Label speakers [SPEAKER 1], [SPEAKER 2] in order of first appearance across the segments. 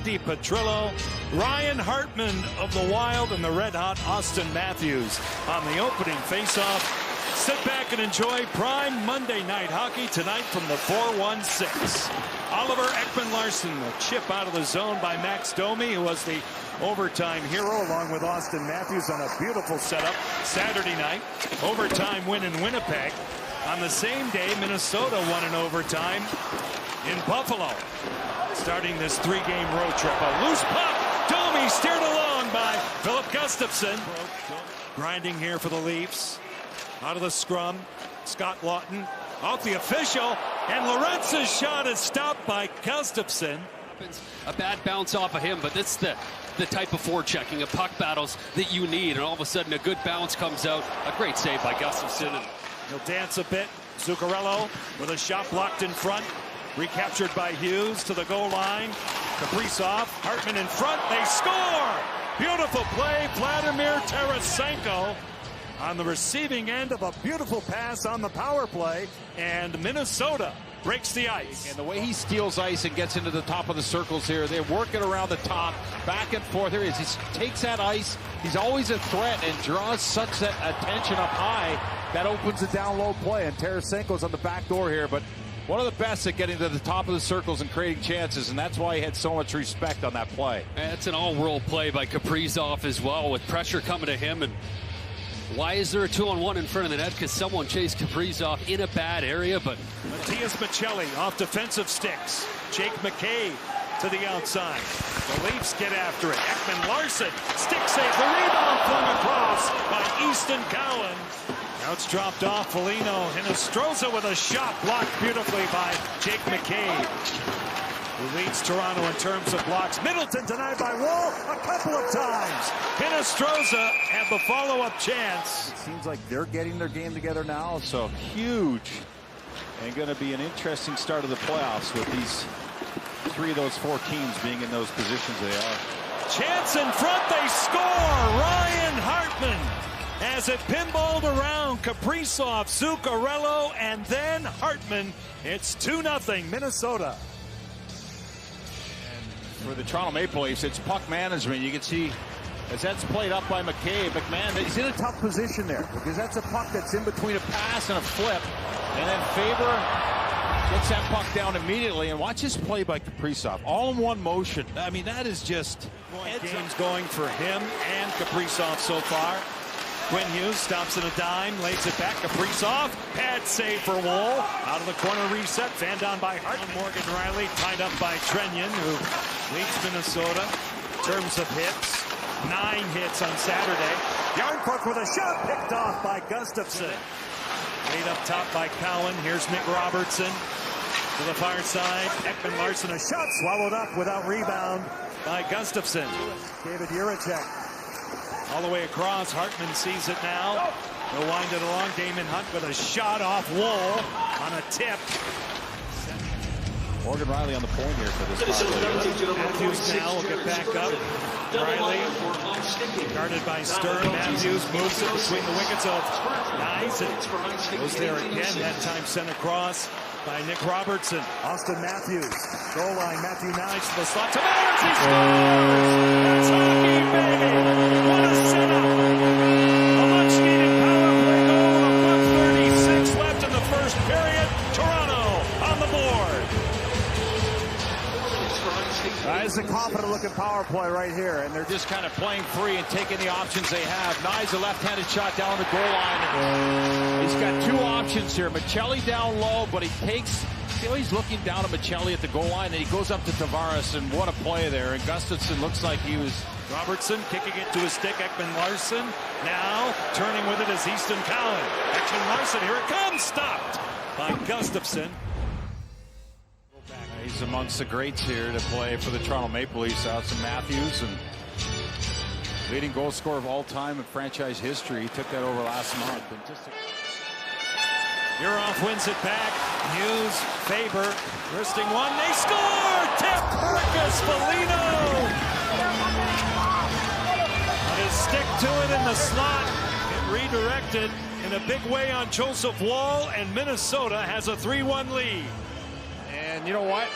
[SPEAKER 1] Andy Petrillo, Ryan Hartman of the Wild, and the red-hot Austin Matthews on the opening faceoff. Sit back and enjoy prime Monday night hockey tonight from the 416. Oliver Ekman-Larsson, a chip out of the zone by Max Domi, who was the overtime hero, along with Austin Matthews on a beautiful setup Saturday night. Overtime win in Winnipeg. On the same day, Minnesota won in overtime in Buffalo. Starting this three-game road trip. A loose puck. Domi steered along by Philip Gustafsson. Grinding here for the Leafs. Out of the scrum, Scott Laughton off the official, and Lorentz's shot is stopped by Gustafsson.
[SPEAKER 2] A bad bounce off of him, but that's the type of forechecking of puck battles that you need, and all of a sudden a good bounce comes out. A great save by Gustafsson.
[SPEAKER 1] He'll dance a bit. Zuccarello with a shot blocked in front. Recaptured by Hughes to the goal line. Kaprizov, Hartman in front. They score! Beautiful play, Vladimir Tarasenko on the receiving end of a beautiful pass on the power play, and Minnesota breaks the ice.
[SPEAKER 3] And the way he steals ice and gets into the top of the circles here, they're working around the top, back and forth. Here he is. He takes that ice. He's always a threat and draws such that attention up high. That opens a down low play, and Tarasenko's on the back door here, but one of the best at getting to the top of the circles and creating chances, and that's why he had so much respect on that play.
[SPEAKER 2] That's an all-world play by Kaprizov as well, with pressure coming to him. And why is there a 2-on-1 in front of the net? Because someone chased Kaprizov in a bad area, but
[SPEAKER 1] Matias Maccelli off defensive sticks. Jake McCabe to the outside. The Leafs get after it. Ekman-Larsson, stick save, the rebound flung across by Easton Cowan. Now it's dropped off. Foligno, Hinostroza with a shot blocked beautifully by Jake McCabe, who leads Toronto in terms of blocks. Middleton denied by Wall a couple of times. Hinostroza had the follow-up chance.
[SPEAKER 3] It seems like they're getting their game together now, so huge. And going to be an interesting start of the playoffs with these three of those four teams being in those positions they are.
[SPEAKER 1] Chance in front, they score! Ryan Hartman as it pinballed around Kaprizov, Zuccarello, and then Hartman. It's 2-0 Minnesota.
[SPEAKER 3] For the Toronto Maple Leafs, it's puck management. You can see as that's played up by McCabe. McMahon, he's in a tough position there because that's a puck that's in between a pass and a flip. And then Faber gets that puck down immediately. And watch this play by Kaprizov. All in one motion. I mean, that is just...
[SPEAKER 1] Game's going for him and Kaprizov so far. Quinn Hughes stops in a dime, lays it back. Kaprizov, pad save for Woll. Out of the corner reset, fanned down by Hartman. Morgan Riley tied up by Trenyon, who leads Minnesota in terms of hits. 9 hits on Saturday. Yarncrook with a shot picked off by Gustafsson. Laid up top by Cowan. Here's Nick Robertson to the far side. Ekman-Larsson, a shot swallowed up without rebound by Gustafsson. David Jiricek. All the way across, Hartman sees it now. He'll wind it along. Damon Hunt with a shot off Woll on a tip.
[SPEAKER 3] Morgan Riley on the point here for this.
[SPEAKER 1] Matthews now will get back up. Riley guarded by Stern. Matthews moves it between the wickets of Nyes. It goes there again, that time sent across by Nick Robertson. Austin Matthews, goal line. Matthew Nyes to the slot. To Myers, he scores! That's hockey, baby! What a setup! A much-needed power play goal. 1:36 left in the first period. Toronto on the board.
[SPEAKER 3] It's a confident-looking power play right here, and they're just kind of playing free and taking the options they have. Nyes, a left-handed shot down the goal line. He's got two options here. Maccelli down low, but he takes... He's looking down at Maccelli at the goal line, and he goes up to Tavares, and what a play there. And Gustafsson looks like he was...
[SPEAKER 1] Robertson kicking it to his stick. Ekman-Larsson now turning with it as Easton Cowan. Ekman-Larsson, here it comes, stopped by Gustafsson.
[SPEAKER 3] He's amongst the greats here to play for the Toronto Maple Leafs. Austin Matthews, and leading goal scorer of all time in franchise history. He took that over last month.
[SPEAKER 1] Yuroff wins it back. Hughes, Faber, wristing one. They score! Tip, Marcus Foligno! On his stick to it in the slot. It redirected in a big way on Joseph Woll, and Minnesota has a 3-1 lead.
[SPEAKER 3] And you know what?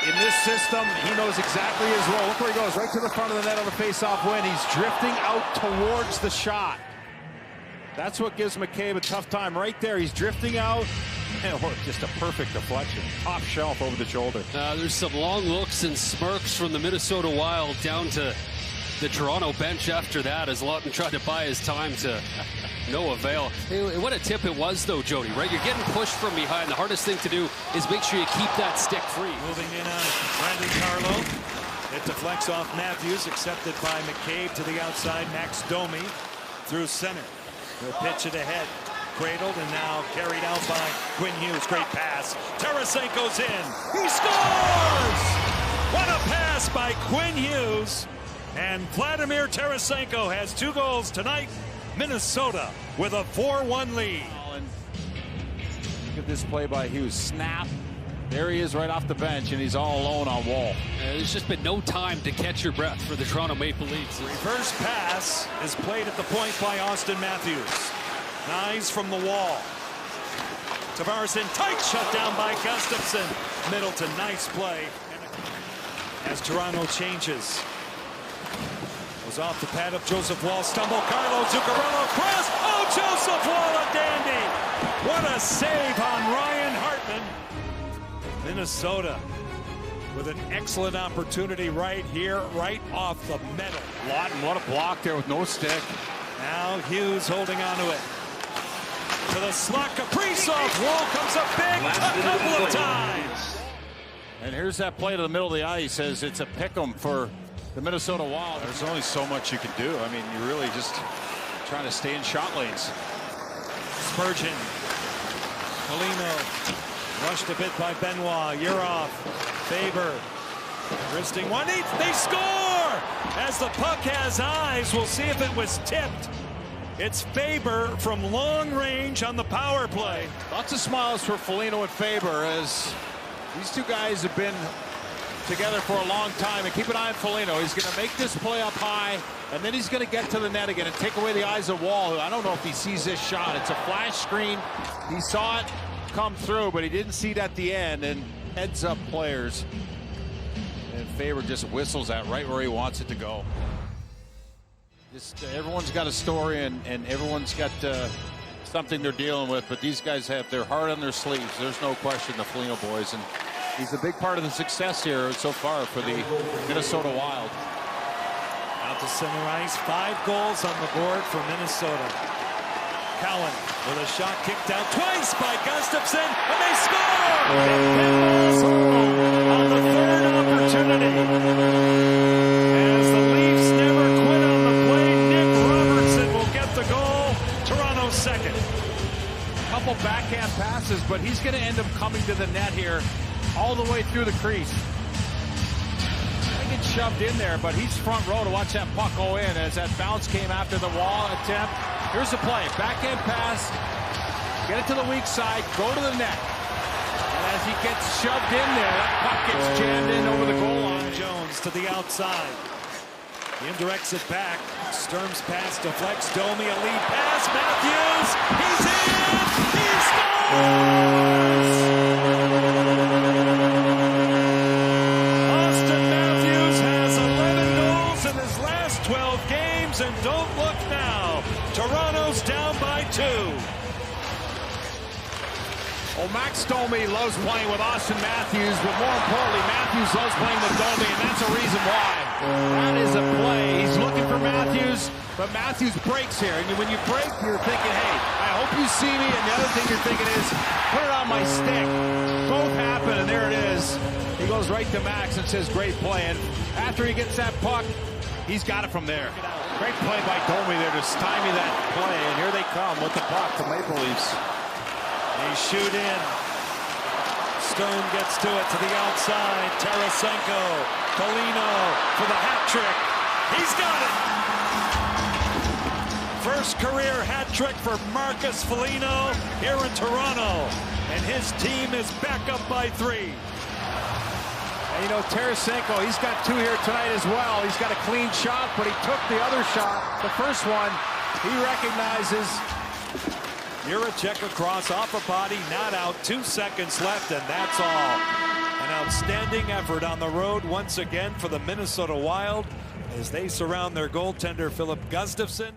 [SPEAKER 3] in this system, he knows exactly his role. Look where he goes, right to the front of the net on the face-off win. He's drifting out towards the shot. That's what gives McCabe a tough time right there. He's drifting out. And just a perfect deflection. Top shelf over the shoulder.
[SPEAKER 2] There's some long looks and smirks from the Minnesota Wild down to the Toronto bench after that as Lawton tried to buy his time to no avail. Hey, what a tip it was, though, Jody, right? You're getting pushed from behind. The hardest thing to do is make sure you keep that stick free.
[SPEAKER 1] Moving in on Randy Carlo. It deflects off Matthews, accepted by McCabe to the outside. Max Domi through center. He'll pitch it ahead. Cradled and now carried out by Quinn Hughes. Great pass. Tarasenko's in. He scores! What a pass by Quinn Hughes. And Vladimir Tarasenko has 2 goals tonight. Minnesota with a 4-1 lead.
[SPEAKER 3] Look at this play by Hughes. Snap. There he is right off the bench, and he's all alone on Wall.
[SPEAKER 2] There's just been no time to catch your breath for the Toronto Maple Leafs.
[SPEAKER 1] Reverse pass is played at the point by Austin Matthews. Nice from the wall. Tavares in tight, shut down by Gustafsson. Middleton, nice play. As Toronto changes. Goes off the pad of Joseph Wall. Stumble, Carlo Zuccarello, cross. Oh, Joseph Wall, a dandy. What a save on Ryan Hartman. Minnesota with an excellent opportunity right here, right off the middle.
[SPEAKER 3] Lawton, what a block there with no stick.
[SPEAKER 1] Now Hughes holding on to it. To the slot, Kaprizov. Wall comes up big a couple of times.
[SPEAKER 3] And here's that play to the middle of the ice as it's a pick'em for the Minnesota Wild. There's only so much you can do. I mean, you're really just trying to stay in shot lanes.
[SPEAKER 1] Spurgeon. Foligno. Rushed a bit by Benoit. Yurov. Faber. Wristing one. They score! As the puck has eyes, we'll see if it was tipped. It's Faber from long range on the power play.
[SPEAKER 3] Lots of smiles for Foligno and Faber as these two guys have been together for a long time. And keep an eye on Foligno. He's going to make this play up high, and then he's going to get to the net again and take away the eyes of Wall. I don't know if he sees this shot. It's a flash screen. He saw it come through, but he didn't see it at the end, and heads up players. And Faber just whistles at right where he wants it to go. Just everyone's got a story, and everyone's got something they're dealing with, but these guys have their heart on their sleeves. There's no question, the Foligno boys, and he's a big part of the success here so far for the Minnesota Wild.
[SPEAKER 1] Out to center ice, 5 goals on the board for Minnesota. Cowan with a shot kicked out twice by Gustafsson, and they score! On the 3rd opportunity. As the Leafs never quit on the play, Nick Robertson will get the goal. Toronto's second.
[SPEAKER 3] Couple backhand passes, but he's going to end up coming to the net here all the way through the crease. They get shoved in there, but he's front row to watch that puck go in as that bounce came after the Wall attempt. Here's the play. Backhand pass. Get it to the weak side. Go to the net. And as he gets shoved in there, that puck gets jammed in over the goal line.
[SPEAKER 1] Jones to the outside. He indirects it back. Sturm's pass deflects. Domi, a lead pass. Matthews. He's in. He scores! Austin Matthews has 11 goals in his last 12 games, and don't look now. Toronto's down by 2.
[SPEAKER 3] Well, Max Domi loves playing with Austin Matthews, but more importantly, Matthews loves playing with Domi, and that's a reason why. That is a play. He's looking for Matthews, but Matthews breaks here. And when you break, you're thinking, hey, I hope you see me. And the other thing you're thinking is, put it on my stick. Both happen, and there it is. He goes right to Max and says, great play. And after he gets that puck, he's got it from there. Great play by Domi there to stymie that play. And here they come with the puck, the Maple Leafs.
[SPEAKER 1] They shoot in. Stone gets to it to the outside. Tarasenko. Foligno for the hat trick. He's got it. First career hat trick for Marcus Foligno here in Toronto. And his team is back up by 3.
[SPEAKER 3] And you know, Tarasenko, he's got 2 here tonight as well. He's got a clean shot, but he took the other shot. The first one, he recognizes.
[SPEAKER 1] Juracek across off a body, not out. 2 seconds left, and that's all. And now Outstanding effort on the road once again for the Minnesota Wild as they surround their goaltender Philip Gustafsson.